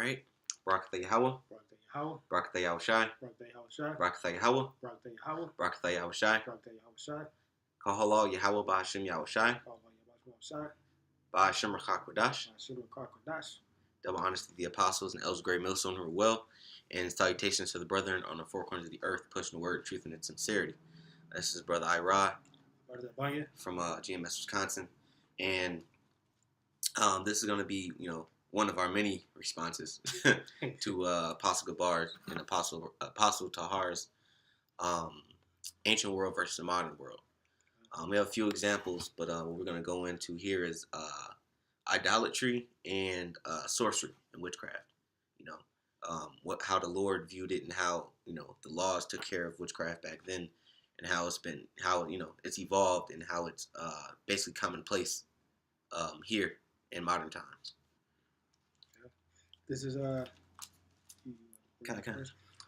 right. Barakatha Yahweh. Barakatha Yahweh. Barakatha Yahushai. Barakatha Yahushai. Barakatha Yahweh. Barakatha Yahweh. Barakatha Yahushai. Barakatha Yahushai. Kahalal Yahweh Ba'Hashem Yahushai. Yahushai. Ba'Hashem Rachak Kodash. Kodash. Double honors to the apostles and elders of Great Millstone who are well, and salutations to the brethren on the four corners of the earth, pushing the word, truth, and its sincerity. This is Brother Ira from GMS, Wisconsin, and this is going to be, one of our many responses to Apostle Gabar and Apostle Tahar's ancient world versus the modern world. We have a few examples, but what we're going to go into here is idolatry and sorcery and witchcraft. How the Lord viewed it, and how the laws took care of witchcraft back then, and how it's evolved, and how it's basically commonplace here in modern times. This is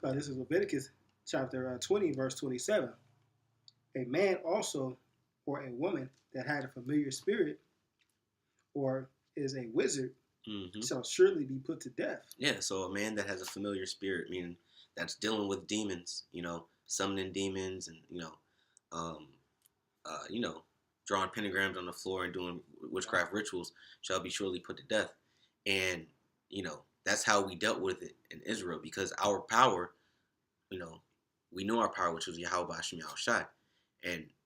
this is Leviticus chapter 20, verse 27. A man also, or a woman that had a familiar spirit, or is a wizard, shall surely be put to death. Yeah, so a man that has a familiar spirit, meaning that's dealing with demons, summoning demons, and drawing pentagrams on the floor and doing witchcraft rituals, shall be surely put to death. And that's how we dealt with it in Israel, because our power, we knew our power, which was Yahweh Ba'Hashem Yahushai.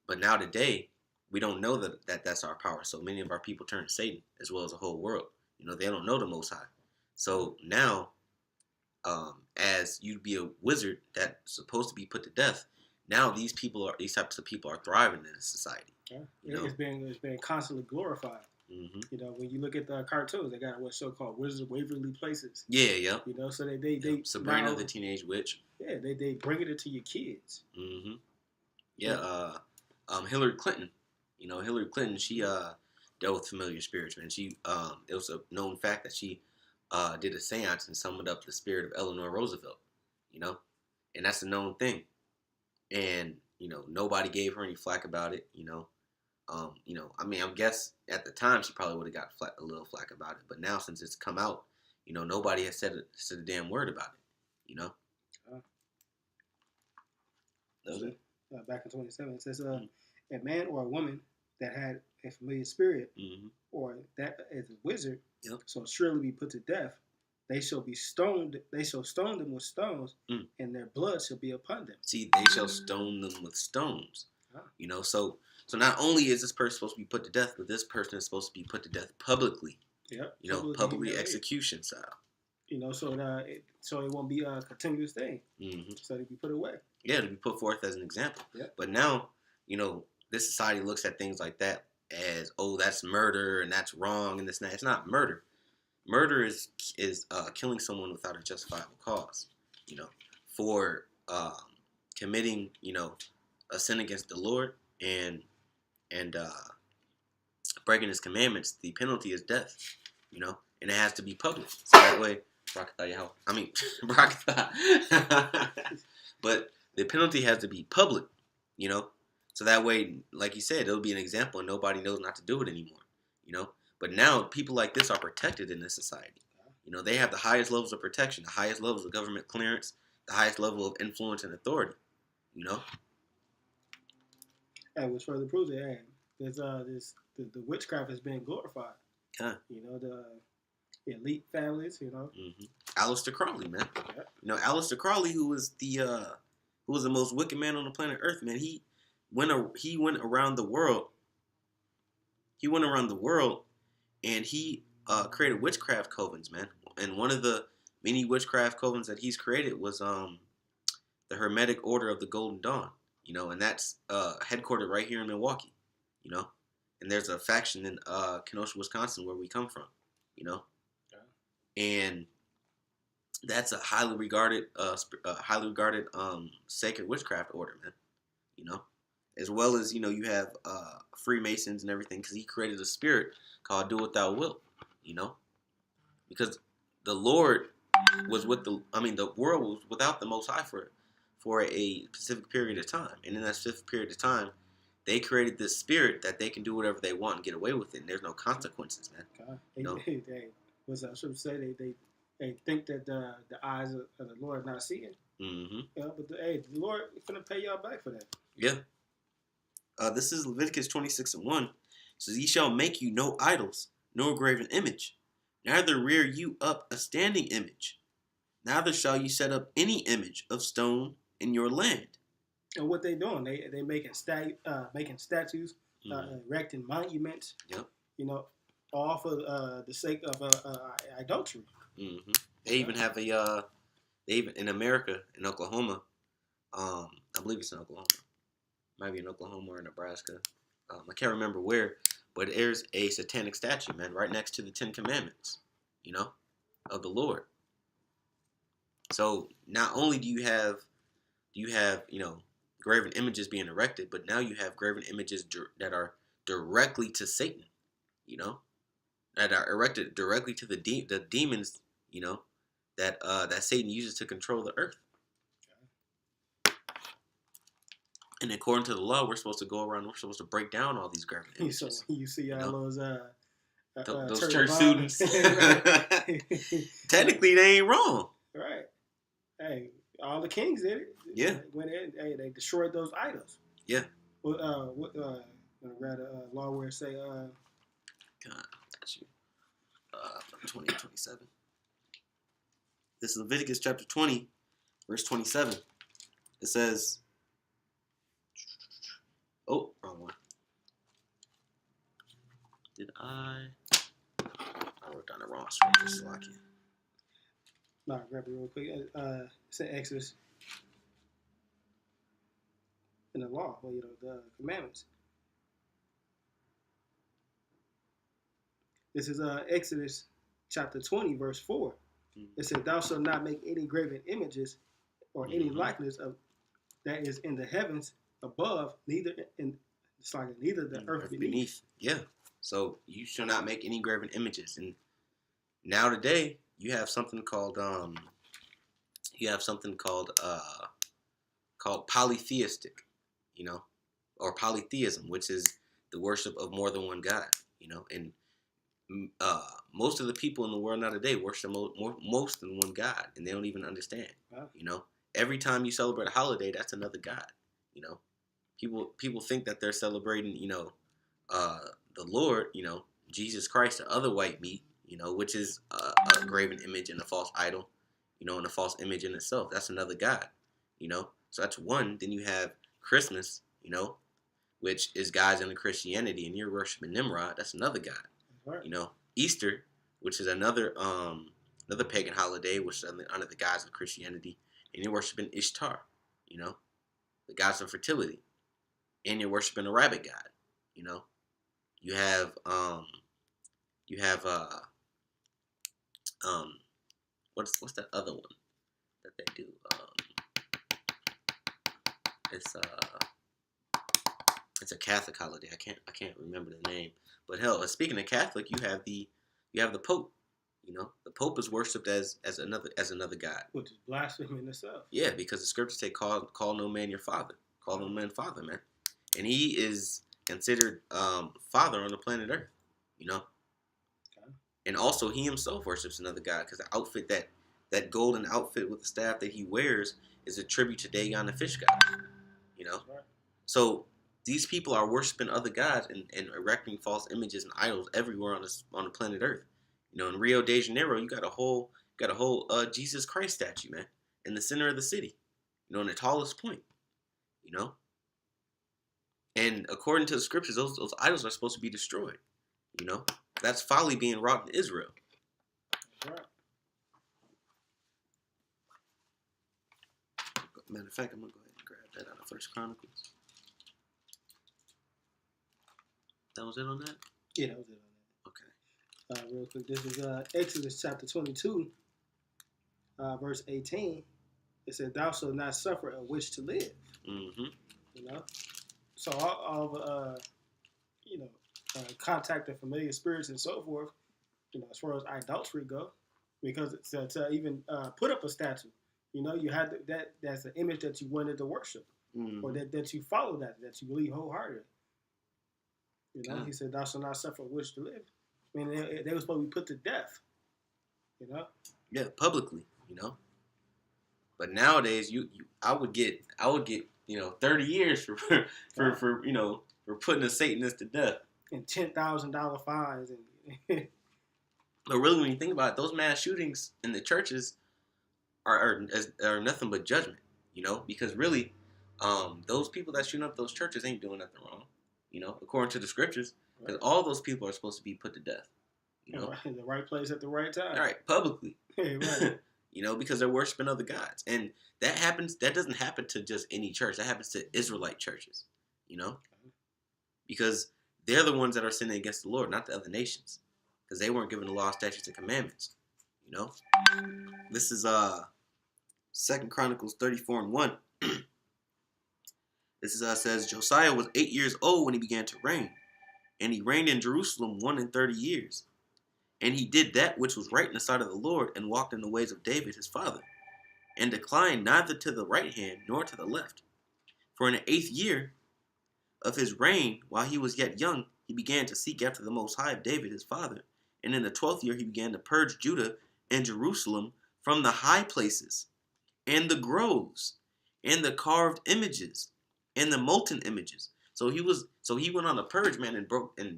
But now today, we don't know that's our power. So many of our people turn to Satan, as well as the whole world. They don't know the Most High. So now, as you'd be a wizard that's supposed to be put to death, now these types of people are thriving in society. Yeah. It's being constantly glorified. Mm-hmm. When you look at the cartoons, they got what's so-called Wizards of Waverly Places. Yeah. So they Sabrina the Teenage Witch. Yeah, they bring it into your kids. Mm-hmm. Yeah. Hillary Clinton. Hillary Clinton, she dealt with familiar spirits, man. She it was a known fact that she did a seance and summoned up the spirit of Eleanor Roosevelt. And that's a known thing. And nobody gave her any flack about it. I guess at the time she probably would have got a little flack about it, but now since it's come out, nobody has said a damn word about it. Back in 27, it says, a man or a woman that had a familiar spirit, or that is a wizard, shall surely be put to death. They shall be stoned. They shall stone them with stones, and their blood shall be upon them. See, they shall stone them with stones. So not only is this person supposed to be put to death, but this person is supposed to be put to death publicly. Yep. Publicly execution style. So it won't be a continuous thing. So they be put away. Yeah, to be put forth as an example. Yep. But now, this society looks at things like that as, oh, that's murder and that's wrong and this and that. It's not murder. Murder is killing someone without a justifiable cause. For committing, a sin against the Lord and breaking His commandments. The penalty is death. And it has to be public. So that way, Barakatha. But the penalty has to be public. So that way, like you said, it'll be an example and nobody knows not to do it anymore. But now people like this are protected in this society. They have the highest levels of protection, the highest levels of government clearance, the highest level of influence and authority. And which further proves it, the witchcraft is being glorified. Yeah. The elite families. Aleister Crowley, man. Yeah. Aleister Crowley, who was the most wicked man on the planet Earth, man. He went around the world. He went around the world, and he created witchcraft covens, man. And one of the many witchcraft covens that he's created was the Hermetic Order of the Golden Dawn. And that's headquartered right here in Milwaukee. And there's a faction in Kenosha, Wisconsin, where we come from. And that's a highly regarded sacred witchcraft order, man. As well as you have Freemasons and everything, because he created a spirit called "Do What Thou Wilt," because the Lord was with the world was without the Most High for a specific period of time, and in that specific period of time, they created this spirit that they can do whatever they want and get away with it, and there's no consequences, man. What's that scripture say? they think that the eyes of the Lord not seeing. Mm-hmm. But the Lord is going to pay y'all back for that. Yeah. This is Leviticus 26:1. It says, "Ye shall make you no idols, no graven image, neither rear you up a standing image, neither shall you set up any image of stone in your land." And what they doing? They making statues, erecting monuments. Yep. All for the sake of adultery. Mm-hmm. They even have in America, in Oklahoma, I believe it's in Oklahoma, might be in Oklahoma or Nebraska, I can't remember where, but there's a satanic statue, man, right next to the 10 Commandments, of the Lord. So not only do you have graven images being erected, but now you have graven images that are directly to Satan, that are erected directly to the demons, that Satan uses to control the earth. And according to the law, we're supposed to go around. We're supposed to break down all these graven images. So you see all those church students. Technically, they ain't wrong. Right. Hey, all the kings did it. Yeah. They went in. Hey, they destroyed those idols. Yeah. What? I read a law where it say. God, got you. 20:27. This is Leviticus chapter 20, verse 27. It says. Oh, wrong one. Did I wrote down the wrong scripture, so I can. No, grab it real quick. It's in Exodus. In the law, the commandments. This is Exodus chapter 20, verse 4. It said, "Thou shalt not make any graven images or any likeness of that is in the heavens above, neither the earth beneath." Yeah. So you shall not make any graven images. And now today you have something called called polytheistic, or polytheism, which is the worship of more than one God, and most of the people in the world now today worship most than one God, and they don't even understand. Wow. Every time you celebrate a holiday, that's another God. People think that they're celebrating, the Lord, Jesus Christ, the other white meat, which is a graven image and a false idol, and a false image in itself. That's another God, So that's one. Then you have Christmas, which is guys in Christianity, and you're worshiping Nimrod. That's another God. Right. Easter, which is another pagan holiday, which is under the guise of Christianity, and you're worshiping Ishtar, the goddess of fertility, and you're worshiping a rabbit god. You have what's that other one that they do? It's a Catholic holiday. I can't remember the name. But hell, speaking of Catholic, you have the Pope. The Pope is worshipped as another god, which is blasphemy in itself. Yeah, because the scriptures say, "Call no man your father. Call no man father, man." And he is considered father on the planet Earth. Okay. And also he himself worships another god, because the outfit that golden outfit with the staff that he wears is a tribute to Dagon, the fish god. Right. So these people are worshiping other gods and erecting false images and idols everywhere on the planet Earth. In Rio de Janeiro, you got a whole Jesus Christ statue, man, in the center of the city. In the tallest point. And according to the scriptures, those idols are supposed to be destroyed. That's folly being wrought in Israel. Right. Matter of fact, I'm gonna go ahead and grab that out of First Chronicles. That was it on that? Yeah, that was it on that. Okay. Real quick, this is Exodus chapter 22, verse 18. It said, "Thou shalt not suffer a witch to live." Mm-hmm. So all contact of familiar spirits and so forth, as far as idolatry go, because to even put up a statue, you had that's an image that you wanted to worship, or that you follow that you believe wholeheartedly. He said, "Thou shalt not suffer a witch to live." I mean, they were supposed to be put to death. Yeah, publicly, But nowadays, I would get 30 years for putting a Satanist to death. And $10,000 fines. And but really, when you think about it, those mass shootings in the churches are nothing but judgment, because really, those people that shoot up those churches ain't doing nothing wrong, according to the scriptures, because all those people are supposed to be put to death, in the right place at the right time. All right, publicly. Right. Because they're worshiping other gods, and that doesn't happen to just any church. That happens to Israelite churches, because they're the ones that are sinning against the Lord, not the other nations, because they weren't given the law, statutes, and commandments. This is 2 Chronicles 34:1. This says Josiah was 8 years old when he began to reign, and he reigned in Jerusalem 31 years. And he did that which was right in the sight of the Lord, and walked in the ways of David his father, and declined neither to the right hand nor to the left. For in the 8th year of his reign, while he was yet young, he began to seek after the Most High of David his father. And in the 12th year he began to purge Judah and Jerusalem from the high places, and the groves, and the carved images, and the molten images. So he went on a purge, man, and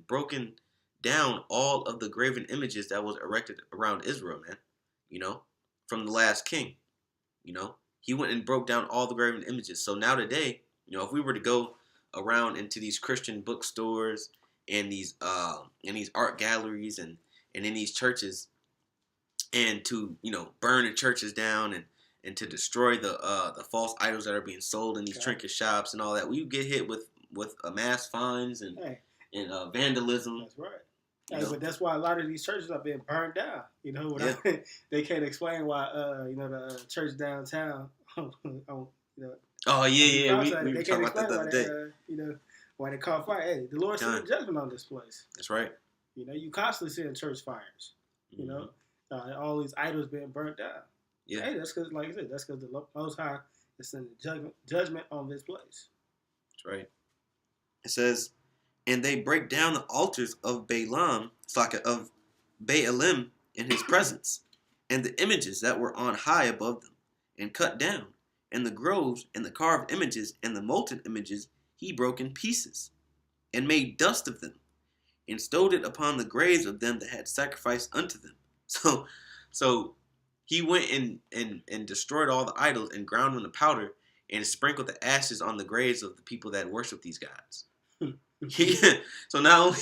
broken down all of the graven images that was erected around Israel, man. From the last king. He went and broke down all the graven images. So now today, if we were to go around into these Christian bookstores and these art galleries and in these churches, and to burn the churches down and to destroy the false idols that are being sold in these trinket shops and all that, we get hit with mass fines and vandalism. That's right. But that's why a lot of these churches are being burned down. They can't explain why the church downtown. Oh yeah. We were talking about that the other day. Why they caught fire? Hey, the Lord sent judgment on this place. That's right. You constantly seeing church fires. All these idols being burnt down. Yeah. Hey, that's because, like I said, that's because the Most High is sending judgment on this place. That's right. It says, and they break down the altars of Baalim in his presence, and the images that were on high above them, and cut down, and the groves, and the carved images, and the molten images he broke in pieces, and made dust of them, and stowed it upon the graves of them that had sacrificed unto them. So he went and destroyed all the idols, and ground them to powder, and sprinkled the ashes on the graves of the people that worship these gods. So not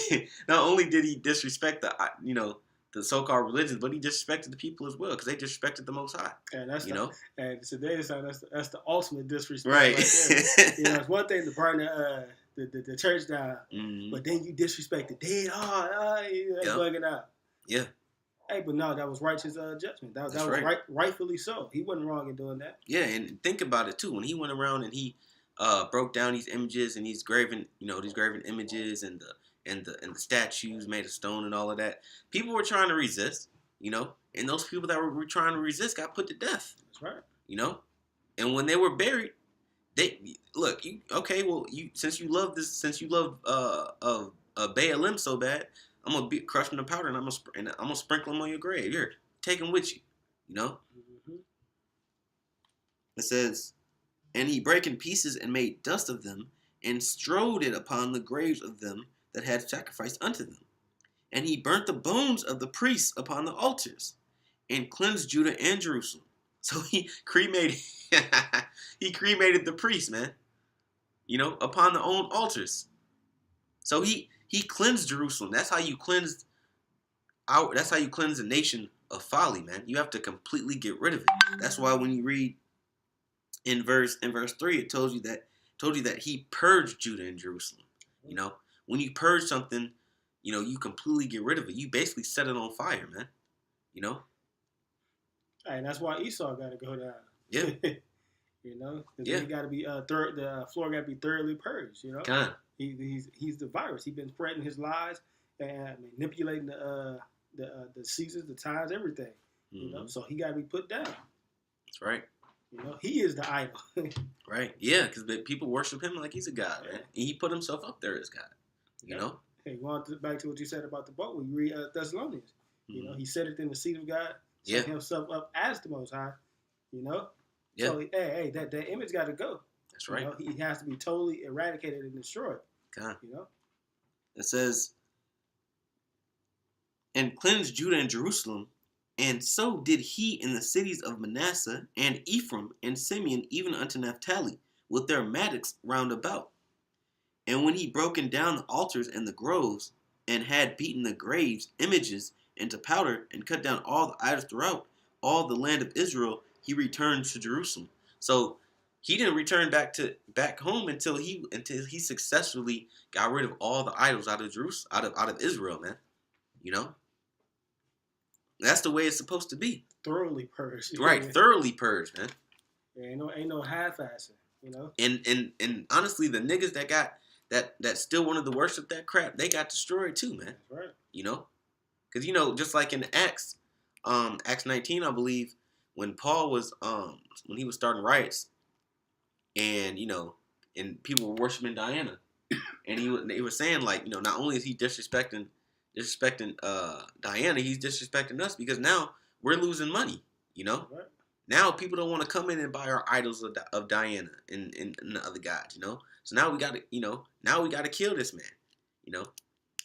only did he disrespect the so-called religions, but he disrespected the people as well, because they disrespected the Most High. And that's and today's time, that's the ultimate disrespect. Right. It's one thing to burn the church down, but then you disrespect the dead. Bugging out. Yeah. Hey, but no, that was righteous judgment. That was right. Rightfully so. He wasn't wrong in doing that. Yeah, and think about it too. When he went around and he broke down these images and these graven images and the statues made of stone and all of that, people were trying to resist, and those people that were trying to resist got put to death. That's right. And when they were buried, since you love Baalim so bad, I'm gonna crush them to powder and I'm gonna sprinkle them on your grave. Here, take them with you. It says, and he brake in pieces and made dust of them, and strowed it upon the graves of them that had sacrificed unto them. And he burnt the bones of the priests upon the altars, and cleansed Judah and Jerusalem. So he cremated the priests, man. Upon their own altars. So he cleansed Jerusalem. That's how you cleanse a nation of folly, man. You have to completely get rid of it. That's why when you read in verse 3, it told you that he purged Judah and Jerusalem. When you purge something, you completely get rid of it. You basically set it on fire, man. And that's why Esau got to go down. Yeah. He got to be the floor got to be thoroughly purged. God. He's the virus. He's been spreading his lies and manipulating the seasons, the times, everything. So he got to be put down. That's right. He is the idol. Right. Yeah, because people worship him like he's a god, man. And he put himself up there as God. Hey, going back to what you said about the boat, when you read Thessalonians, he said it in the seat of God, set himself up as the Most High. You know. Yeah. So hey, that image got to go. That's right. You know? He has to be totally eradicated and destroyed. God. You know. It says, and cleansed Judah and Jerusalem, and so did he in the cities of Manasseh and Ephraim and Simeon, even unto Naphtali, with their mattocks round about. And when he broken down the altars and the groves, and had beaten the graves, images, into powder, and cut down all the idols throughout all the land of Israel, he returned to Jerusalem. So he didn't return back home until he successfully got rid of all the idols out of Jerusalem, out of Israel, man. You know? That's the way it's supposed to be. Thoroughly purged. Right, thoroughly purged, man. Yeah, ain't no half-assing, you know? And honestly, the niggas that still wanted to worship that crap, they got destroyed too, man. That's right. You know? Because, you know, just like in Acts 19, I believe, when Paul was, when he was starting riots, and, you know, and people were worshiping Diana, and they were saying, like, you know, not only is he disrespecting Diana, he's disrespecting us, because now we're losing money, you know? Right. Now people don't want to come in and buy our idols of Diana and the other gods, you know? So now we got to kill this man, you know?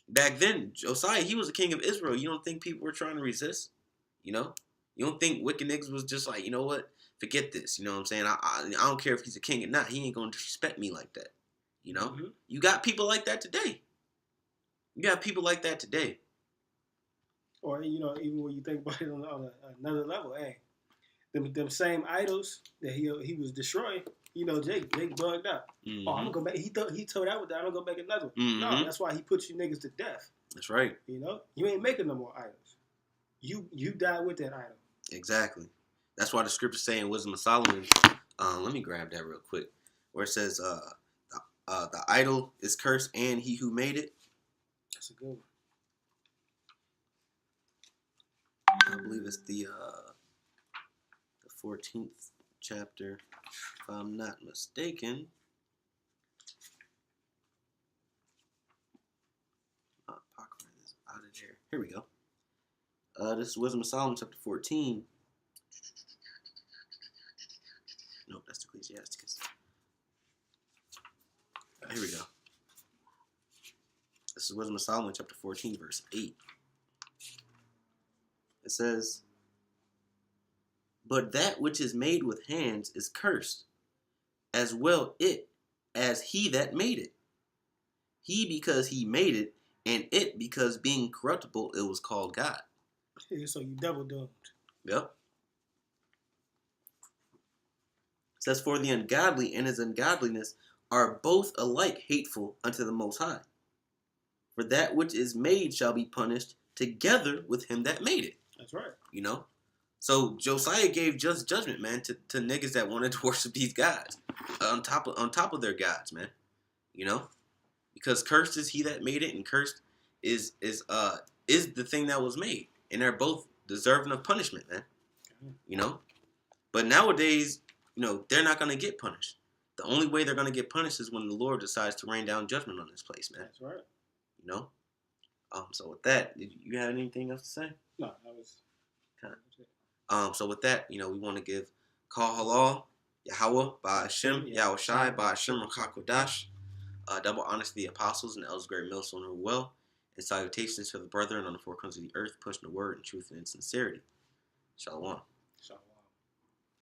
Back then, Josiah, he was the king of Israel. You don't think people were trying to resist, you know? You don't think wicked niggas was just like, you know what? Forget this, you know what I'm saying? I don't care if he's a king or not. He ain't going to disrespect me like that, you know? Mm-hmm. You got people like that today. You got people like that today. Or, you know, even when you think about it on another level, hey, them same idols that he was destroying, you know, Jake bugged out. Mm-hmm. Oh, I'm gonna go back. He told that with that. I'm gonna go back another one. Mm-hmm. No, that's why he put you niggas to death. That's right. You know, you ain't making no more idols. You die with that idol. Exactly. That's why the scripture saying Wisdom of Solomon. Let me grab that real quick, where it says, "The idol is cursed, and he who made it." That's a good one. I believe it's the 14th chapter, if I'm not mistaken. Popcorn is out of there. Here we go. This is Wisdom of Solomon, chapter 14. Nope, that's Ecclesiastes. Here we go. This is Wisdom of Solomon, chapter 14, verse 8. It says, "But that which is made with hands is cursed, as well it as he that made it. He because he made it, and it because being corruptible it was called God." Yeah, so you double doomed. Yep. It says, "For the ungodly and his ungodliness are both alike hateful unto the Most High. For that which is made shall be punished together with him that made it." That's right. You know? So Josiah gave just judgment, man, to niggas that wanted to worship these gods. On top of their gods, man. You know? Because cursed is he that made it, and cursed is the thing that was made. And they're both deserving of punishment, man. You know? But nowadays, you know, they're not gonna get punished. The only way they're gonna get punished is when the Lord decides to rain down judgment on this place, man. That's right. You know? So with that, did you have anything else to say? No, that was kind of. So with that, you know, we want to give Kal Halal, Yahweh, Ba'ashem, Yahweh Shai, Ba'ashem, Rakakodash, double honors to the apostles and the elders, great millstone who well, and salutations to the brethren on the four corners of the earth, pushing the word and truth and sincerity. Shalom. Shalom.